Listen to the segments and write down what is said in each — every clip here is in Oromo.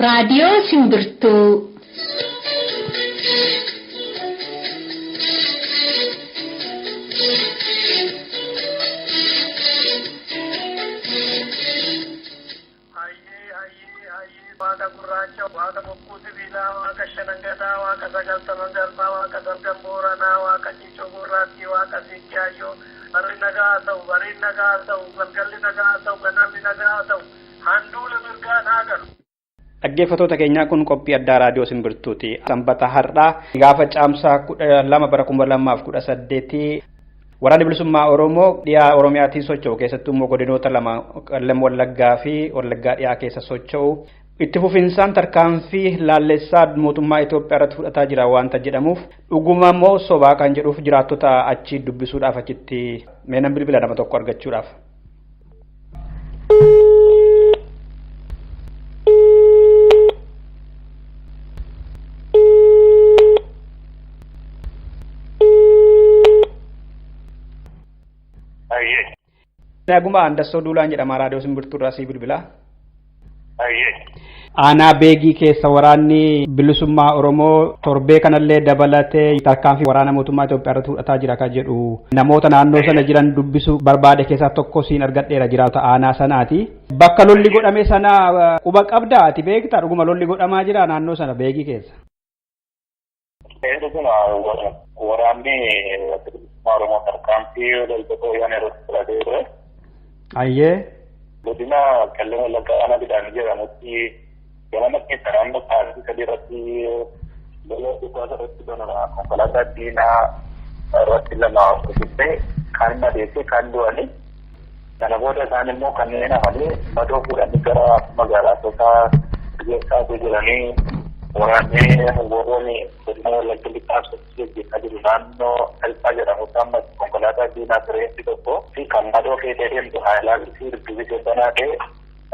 Radio Simbirtuu. Waaqa gurraacha, waaqa bokkuu sibiilaa, waaqa shanangataa, waaqa sagaltaman galmaa, waaqa sargan booranaa, waaqa ciicoo gurraattii, waaqa siiqqaayyoo, barri nagaa ta'u, bariin nagaa ta'u, galgalli nagaa ta'u, ganamni nagaa ta'u, handuula mirgaan haa galu. Dhaggeeffattoota keenyaa kun qophii addaa raadiyoo Simbirtuuti. Sanbata har'aa gaafa caamsaa 12 bara 2018 waraanni bilisummaa Oromoo dhiyaa Oromiyaatiin socho'u keessattuu immoo godinoota lama Qellem Wallaggaa fi Wallaggaa dhiyaa keessa socho'u itti fufinsaan tarkaanfii laallessaa mootummaa Itoophiyaa irratti fudhataa jira waanta jedhamuuf dhuguma immoo sobaa kan jedhuuf jiraattota achi dubbisuudhaaf achitti meenan bilbila nama tokko argachuudhaaf. Naguma Andassoo Duulaan jedhama raadiyoo Simbirtuu irraa si bilbila. Aanaa beegii keessa waraanni bilisummaa Oromoo torbee kanallee dabalatee tarkaanfii waraana mootummaa Itoophiyaa irratti fudhataa jira kan jedhu namoota naannoo sana jiran dubbisu barbaade keessaa tokko siin argadheera jiraata aanaa sanaati. Bakka lolli godhame sana quba qabdaa ati beektaa dhuguma lolli godhamaa jira naannoo sana beegii keessa. Waraanni bilisummaa Oromoo tarkaanfii loltoota wayyaanee irratti fudhatee ture. Ayyee. Godina Qellem Wallaggaa aanaa Bidhaan jedhamutti ganama keessa naannoo sa'aatii sadii irratti lola dhukaasa irratti banama konkolaataa diinaa irratti lama rukuttee kaan madeessee kaan du'anii kana booda isaan immoo kanneen hafanii madoo fuudhanii gara magaalaa Asoosaa geessaa jiranii waraanni warroonni godina Wallagga lixaa sochii jiru naannoo Alfaa jedhamutti amma konkolaataa diinaa tureetti tokko fi kan madoo keessa deemtu haayilaa fi dubbisee banaa ta'e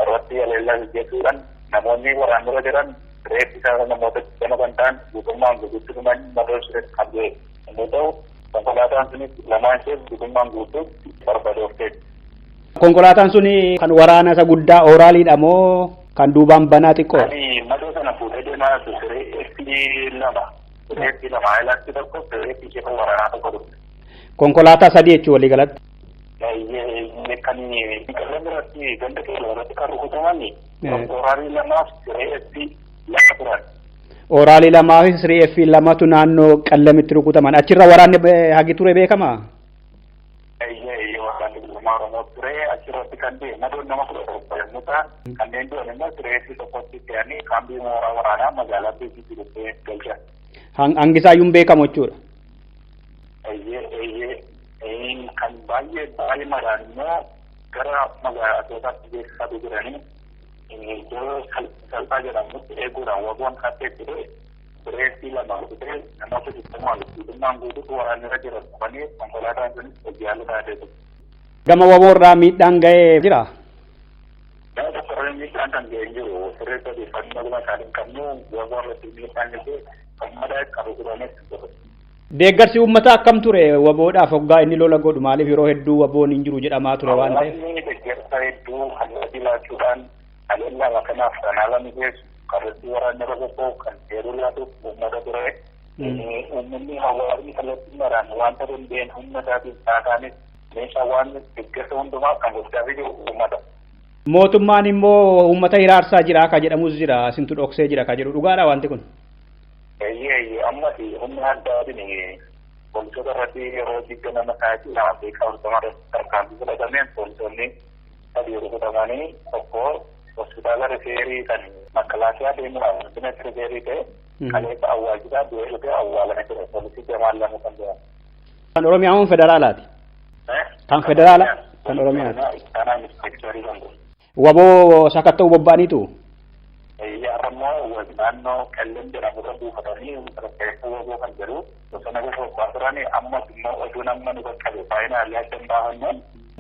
irratti yaleellaa gaggeessuudhaan namoonni waraanirra jiran reeffi isaa namoota gama kan ta'an guutummaan guutuutti dhumanii madoo ishee qabdee yommuu ta'u konkolaataan sunis lamaan ishee guutummaan guutuutti barbadooftee. Konkolaataan suni kan waraana isa guddaa ooraaliidha moo kan duubaan banaa xiqqoo? Madoo sana fuudhee deemaa reeffi lama haayilaatti tokko reeffi ishee kan waraanaa tokko dhufe. Konkolaataa sadii jechuun walii galatti. Kan Qellem irratti ganda keessa irratti kan rukutaman ooraalii lamaaf reeffi lama turan. Ooraalii lamaa fi reeffi lamatu naannoo Qellemitti rukutaman achirra waraanni hagi ture beekamaa? Waraanni bilisummaa Oromoo ture achirratti kan ta'e madoon nama 11 yommuu ta'an kanneen du'an immoo reeffi tokkotti fe'anii kaambii mooraa waraanaa magaalaa Beekiitti dhuftee galchan. Hangisaayyuun beekamu jechuudha. Kan baay'ee madaan immoo gara magaalaa Asoosaatti geessisaa jiranii yeroo salphaa jedhamutti eeguudhaan waboon katteetti ture reeffi lama rukutee namoota guutummaan guutuutti waraanirra jiran dhufanii konkolaataan sunis hojii haala taatee ture. Gama waboorraa miidhaan ga'ee jira. Gama tokkorree miidhaan kan ga'ee jiru sirreessa odeeffannoo dhuguma isaanii hin qabnu waboorratti miidhaan ga'ee kan madaa qabu turanis ture. Deeggarsi uummataa akkam ture waboodhaaf hoggaa inni lola godhu maaliif yeroo hedduu waboon hin jiru jedhamaa ture waan ta'eef. Deeggarsa hedduu kallattii laachuudhaan haleellaa kanaaf kanaa lama geessu karratti waraanni robobboo kan seeruu laatuuf uummata ture. Uummanni hawaasni kallattii maraan wanta dandeenye uummataatiif taataanis meeshaa waan deeggarsa hundumaa kan gochaa jiru uummata. Mootummaan immoo uummata hiraarsaa jira ka jedhamus jira isintu dhoksee jira ka jedhu dhugaadha wanti kun. Amma humna addaatiin poolisoota irratti yeroo digda nama sa'aatii lama fi qabsama tarkaanfii fudhatameen poolisoonni sadii rukutamanii tokko hospitaala rifeerii kan makalaakiyaa deemuudhaan guddina rifeerii ta'e kaleessa awwaalchisaa du'ee dhufee awwaalame ture poolisii Jamaal lama kan jedhamu. Kan Oromiyaa moo federaalaati? Kan federaala kan Oromiyaati. Kanaan inspektorii kan ture. Waboo sakatta'uu bobba'aniitu? Ammoo naannoo Qellem jedhamurra buufatanii reeffa waboo kan jedhu bosona gosoota turanii ammas immoo oduu nama nu qaqqabe baay'inaan yaaddan baafannaan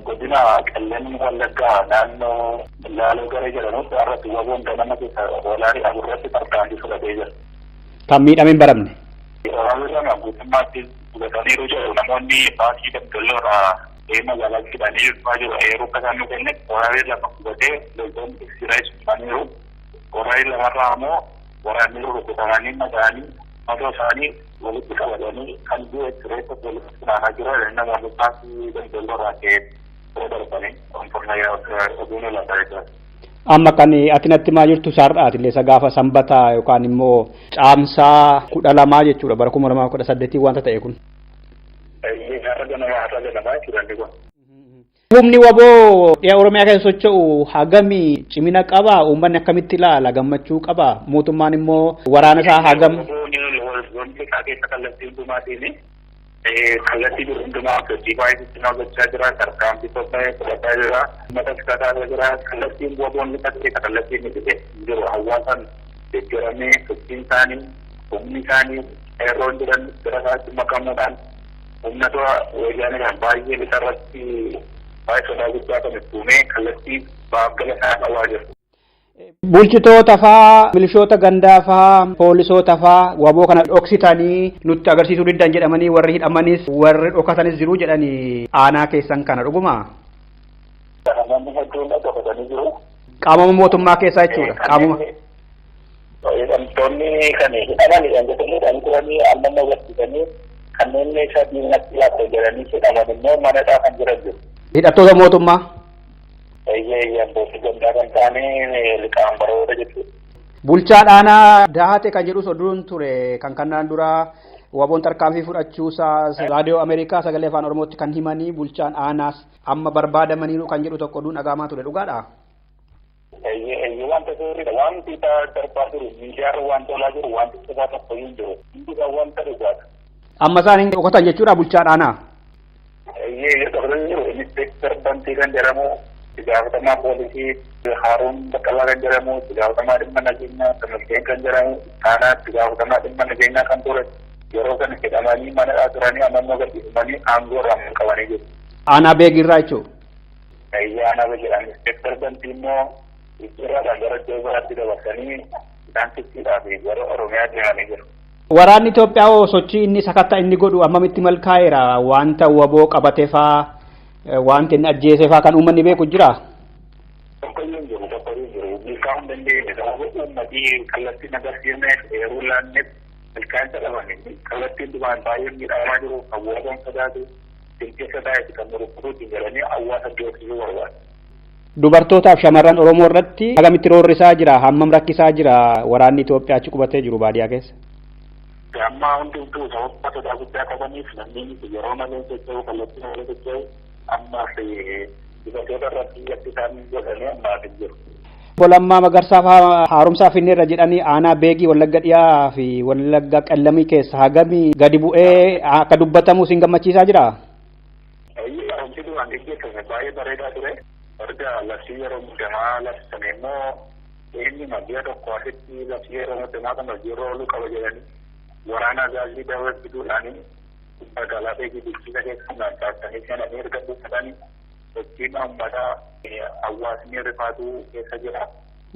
godina Qellem Wallaggaa naannoo Laaloo Garee jedhamutti irratti waboon ganama keessa walaarii aburratti tarkaanfii fudhatee jira. Kan miidhame hin baramne. Waraanni lama guutummaatti hubataniiru jiru namoonni baasii daldalloodhaa magaalaa jedhanii dhufaa jiru yeroo akkasaan nu kenne waraabee lama hubatee loltoonni siraa isumaniiru waraabee lamarraa ammoo waraanni rukutamanii madaanii matoo isaanii walitti qabatanii kan du'e sireessa walitti funaanaa jira namoonni baasii daldalloodhaa ta'ee darbanii konfornaa oduun lafa jira. Amma kan ati natti maa jirtu saardaati illee gaafa sanbataa yookaan immoo caamsaa 12 jechuudha bara 2018 wanta ta'e kun. Humni waboo dhiyaa Oromiyaa keessa socho'u hagamii cimina qaba uummanni akkamitti ilaala gammachuu qaba mootummaan immoo waraana isaa hagam. Kallattii jiru hundumaa gadi baay'eetti nama gochaa jira tarkaanfii tokko fudhataa jira uummata fudhataa jira kallattiin waboonni tattee kallattiin ni jiru hawaasaan deeggaramee sochiin isaanii humni isaanii yeroo jiran gara isaatti makamuudhaan uummata wayyaanidhaan baay'ee isarratti baay'ee sodaa guddaa kan ittuumee kallattii baafgala isaa qabaa jiru. Bulchitoota faa, milishoota gandaa faa, poolisoota faa waboo kana dhoksitanii nutti agarsiisuu diddan jedhamanii warri hidhamanis warri dhokatanis jiru jedhanii aanaa keessan kana dhuguma. Namoonni hedduun dhokatanii jiru. Qaamuma mootummaa keessaa jechuudha. Qaamuma. Hidhamtoonni kan hidhamanidhaan jedhanii turanii amma agarsiisanii kanneen meeshaa diinatti laata jedhanii hidhaman immoo manadhaa kan jiran jiru. Hidhattoota mootummaa. Abbootii gandaa kan taane liqaan baroota jechuudha. Bulchaan aanaa Daahate kan jedhus oduun ture kan kanaan dura waboon tarkaanfii fudhachuusaa raadiyoo Ameerikaa sagalee afaan Oromootti kan himanii bulchaan aanaas amma barbaadamaniiru kan jedhu tokko oduun dhagahamaa ture dhugaadha. Wanta sirriidha wanti darbaa jiru miidiyaarra wanta olaa jiru wanti sabaa tokko hin jiru hundi wanta dhugaadha. Amma isaan hin dhokatan jechuudha bulchaan aanaa. Inspektar Bantii kan jedhamu gaafatamaa poolisii Haaruun Baqqalaa kan jedhamu gaafatamaa dhimma nageenyaa Tamasgeen kan jedhamu aanaatti gaafatamaa dhimma nageenyaa kan ture yeroo kana hidhamanii manadhaa turanii amma gadhiifamanii aangoo irraa qabanii jiru. Aanaa beekirraa jechuudha. Aanaa beekirraa inspektar Bantii immoo jijjiirraadhaan gara iddoo biraatti dabarsanii isaan tiktiidhaa fi gara Oromiyaa deemanii jiru. Waraanni Itoophiyaa sochii inni sakatta inni godhu ammamitti milkaa'eera wanta waboo qabatee faa wanti inni ajjeesee faa kan uummanni beeku jira. Tokkoyyuu jiru milkaa'uu hin dandeenye sababa uummatii kallattiin agarsiisne yeroo laanneef milkaa'insa dhabanii kallattiin dhumaan baay'ee miidhamaa jiru hawaasaan sodaatu dinqeessa taa'etti kan murukkuutti jedhanii hawaasa beeksisuu barbaada. Dubartootaaf shamarran Oromoo irratti hagamitti roorrisaa jira hammam rakkisaa jira waraanni Itoophiyaa achi qubatee jiru baadiyyaa keessa. Amma hundumtuu sababa sodaa guddaa qabaniif namni yeroo malee socho'u kallattiin malee socho'u amma dubartoota irratti yakki isaan godhanii ammaaf hin jiru. Bolammaa Magarsaa fa'aa haaromsaa Finneerra jedhanii aanaa Beegii Wallagga dhiyaa fi Wallagga Qallamii keessa hagamii gadi bu'ee akka dubbatamu isin gammachiisaa jira? Haaromsi duraan gaggeeffame baay'ee bareedaa ture. Erga labsii yeroo muddamaa labsame immoo inni magaalaa tokko asitti labsii yeroo muddamaa kan hojiirra ooluu qaba jedhanii waraana gaazii daawwachiisuudhaanii magaalaa Beegii bulchiisa keessa naanna'anii seenanii erga buufatanii sochiin uummataa hawaasni rifaatuu keessa jira.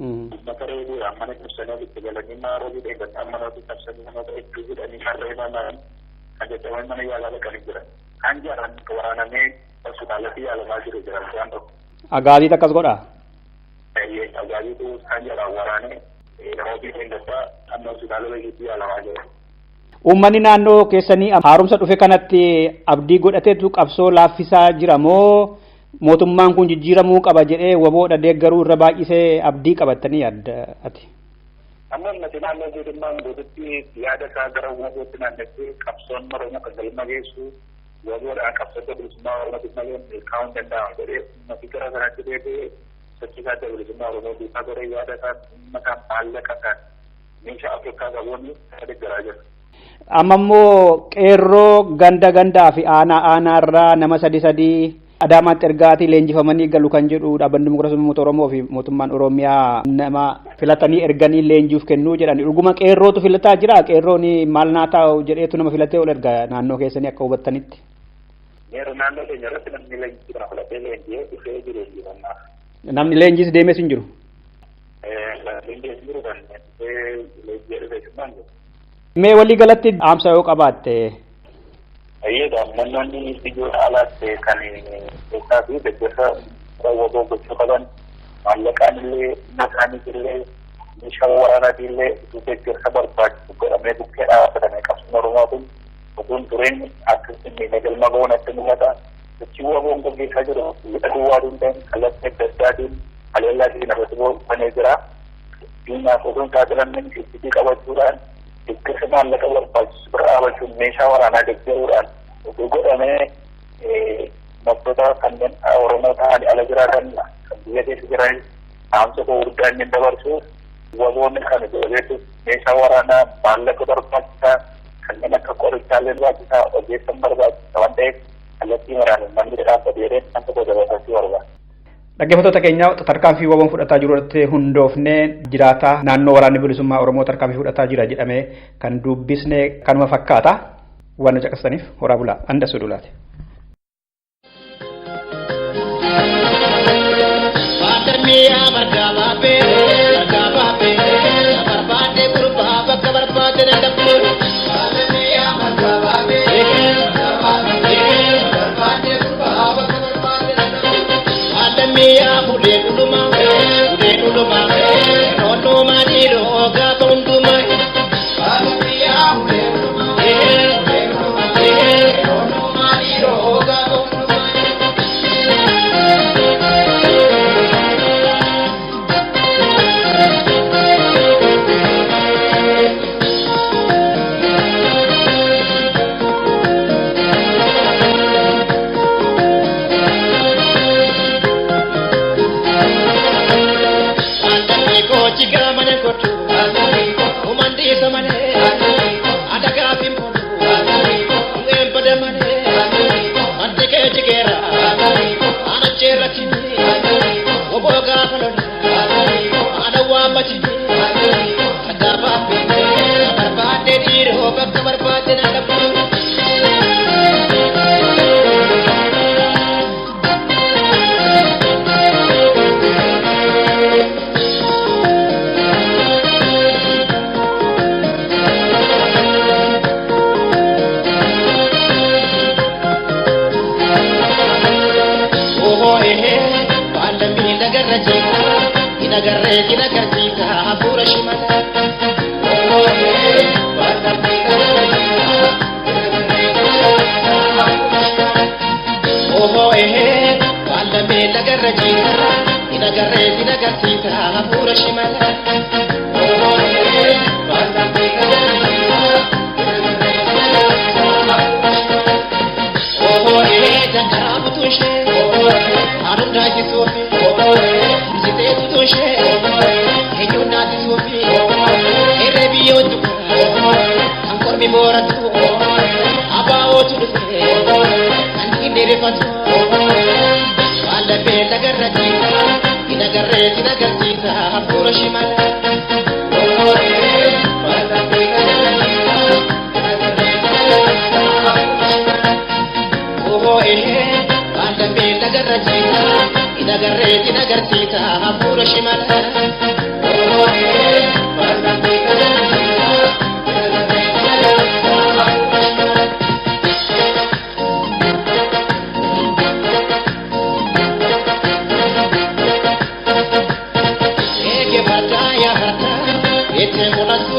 Uummata reebuudhaan mana cabsanii itti galanii maaroobii dheegataan manooti cabsanii namoota hedduu jedhanii harree naanna'anii kan jajjaban mana yaalaa dhaqanii jiran. Kan jedhan waraanamee hospitaalatti yaalamaa jiru jiran waan tokko. Agaaziit akkas godha? Agaaziitu kan jedhan waraanee roobii dheegataa amma hospitaala Beegiitti yaalamaa jira. Uummanni naannoo keessanii haaromsa dhufe kanatti abdii godhateetu qabsoo laaffisaa jira moo mootummaan kun jijjiiramuu qaba jedhee waboodha deeggaruu irra baay'isee abdii qabattanii yaadda ati? Amma ummati naannoo guutummaan guututti yaada isaa gara wabootti naannetti qabsoon Oromoo kan galma geessu waboodhaan qabsoota bilisummaa Oromootti malee milkaa'uu hin danda'amu jedhee ummati gara kanatti deebi'ee sochii isaa bilisummaa Oromoo duukaa godhee yaada isaa uummataan maallaqa kan meeshaa Afrikaa qabuun deeggaraa jira. Amma immoo qeerroo gandaa fi aanaarraa nama sadii Adaamaatti ergaatii leenjifamanii galu kan jedhu dhaabbanni Dimokiraasii Uummata Oromoo fi mootummaan Oromiyaa nama filatanii erganii leenjiif kennuu jedhan dhuguma qeerrootu filataa jira qeerroon maal naa ta'u jedheetu nama filatee ol erga naannoo keessanii akka hubattanitti. Naannoo keenya irratti namni leenjii filatee leenjii dhufee jiru leenjifannaa. Namni leenjiis deemes hin jiru. Leenjii jiru kan leenjii dhufee jiru. Mee walii galatti dhaamsa yoo qabaatte Ayyadaan namoonni biyyoon alaatti kan keessaa fi deeggarsa waboo gochuu qaban maallaqaan illee maqaanis illee meeshaa waraanaatii illee deeggarsa barbaachisu godhamee bukkee dhaabbatame qabsuma Oromootiin oduun tureen akkasitti nagalma goonatti mul'ata. Sochii waboon gaggeessaa jiru biyya duwwaatiin ta'in kallattii adda addaatiin haleellaatiin irratti boonfamee jira. Diinaaf oduun saaxilameen fiixitii qabachuudhaan deeggarsa maallaqa barbaachisu bira dhaabachuun meeshaa waraanaa deeggaruudhaan oduu godhamee maqtoota kanneen Oromoo ta'anii ala jiraatan kan biyya keessa jiran dhaamsa gurguddaa inni dabarsu waboonni kan beeku meeshaa waraanaa maallaqa barbaachisaa kanneen akka qorichaalee barbaachisaa ogeessan barbaachisaa waan ta'eef kallattii maraan manni dhaabbatee kan tokko dabalatatti barbaada. Dhaggeeffattoota keenya tarkaanfii waboon fudhataa jiru irratti hundoofnee jiraataa naannoo waraanni bilisummaa Oromoo tarkaanfii fudhataa jira jedhamee kan dubbisne kanuma fakkaata. Waan caqasaniif horaa bulaa anda sudulaati. Mia bude uluma no madiro ga tonduma mia bude uluma no madiro ga tonduma Jika mana kotu, umandi samane, ada kafir pun, umem pada mana, antike jikera, anak cerah cini, oboga kalon, ada wabah cini, ada bapi, berbade diri, obak berbade nak pun. Kita kerja pura shimala. Oh wala me lagar rajina. Kita kerja pura shimala. Oh wala me oh jangan putus. Arun lagi suami. Jite putus. Angkor mi borat abawo tudu anki dere patu wala be lagar rajita ina garreta pura shimala wala be wala be lagar rajita ina garreta pura shimala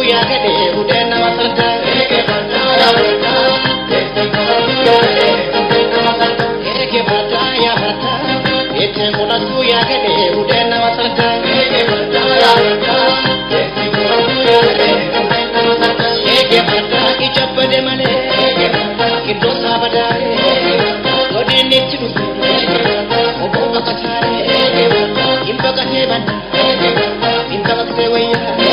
ya gede udah nama serta eke percaya harta ete mulatu ya gede udah nama serta eke percaya eke harta ijab pada mana itu sabadare godini cidu obo kakasare imba kaseban imba kasewaya